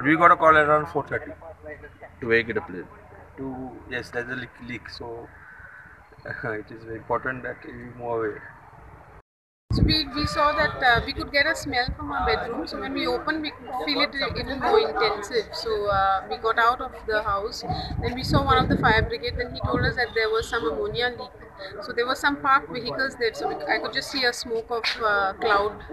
We got a call around 4:30 To vacate a place. to yes, there's a leak. So it is very important that we move away. So we saw that we could get a smell from our bedroom. So when we opened, we could feel it even more intensive. So we got out of the house. Then we saw one of the fire brigade. Then he told us that there was some ammonia leak. So there were some parked vehicles there. So I could just see a smoke of cloud.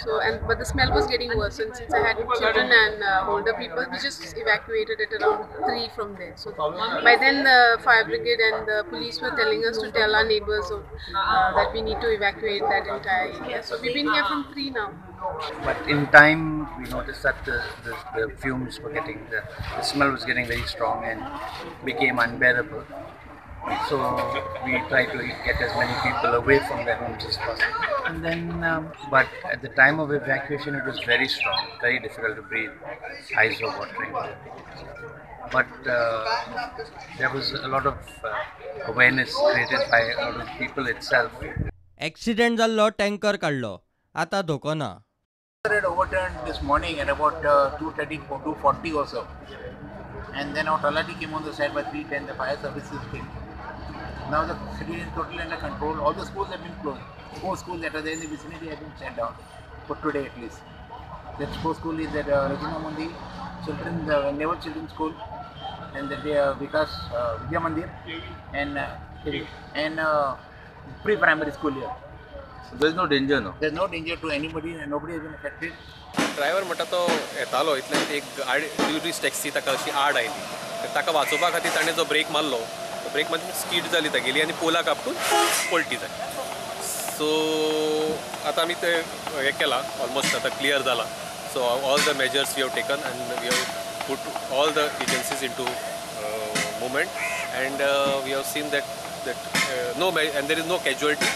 So but the smell was getting worse. And since I had children and older people, we just evacuated it around 3 from there. So by then the fire brigade and the police were telling us to tell our neighbors that we need to evacuate that entire area. So we've been here from 3 now. But in time, we noticed that the fumes were getting, the smell was getting very strong and became unbearable. So we tried to get as many people away from their homes as possible. And then, but at the time of evacuation, it was very strong, very difficult to breathe. Eyes were watering. But there was a lot of awareness created by a lot of people itself. Accident जाल्लो tanker काडलो आतां धोको ना. Had overturned this morning at about 2:30, 2:40 or so, and then our Talati came on the side by 3:10. The fire services came. Now the city is totally under control. All the schools have been closed. 4 schools that are there in the vicinity have been shut down for today at least. The 4 school is at Regina Mundi Children, the Naval Children's School, and the Vikas Vidya Mandir, and pre-primary school here. So there is no danger, no? There is no danger to anybody, and nobody has been affected. Driver म्हणटा तो येतालो इतल्यान एक tourist taxi ताका अशी आड oily ताका वाचोवपा खातीर ताणें जो ब्रेक मारलो तो ब्रेक मारून स्कीड जाली तागेली आनी पोलाक आपटून पलटी जाली. सो आतां आमी ते हें केलां ऑलमोस्ट आतां क्लियर जाला. So all the measures we have taken and we have put all the agencies into movement and we have seen that no and there is no casualty.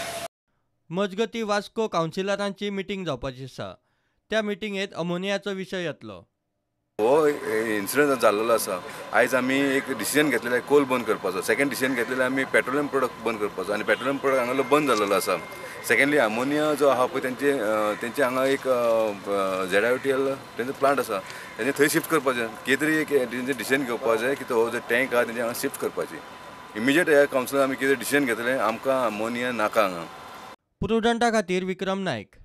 मजगतीं वास्को कावन्सिलरांची मिटींग जावपाची आसा. त्या मिटींगेंत अमोनियाचो विशय येतलो. हो इन्सिडंट जाल्लो आसा. आयज आमी एक डिसिजन घेतलेलें आहे कोल बंद करपाचो. सेकंड डिसिजन घेतलेलें आमी पेट्रोलियम प्रोडक्ट बंद करपाचो आनी पेट्रोलियम प्रोडक्ट हांगालो बंद जाल्लो आसा. सेकंडली अमोनिया जो आहा पळय तेंचे हांगा एक ZIOTL तेंचो प्लांट आसा तेंचे थंय शिफ्ट करपाचें. कितें तरी एक तेंचें डिसिजन घेवपाक जाय की तो जो टँक आहा तेंचे हांगा शिफ्ट करपाची. इमिजिएट ह्या कावन्सिलान आमी कितें डिसिजन घेतलें आमकां अमोनिया नाका हांगा. प्रुडंटा खातीर विक्रम नायक.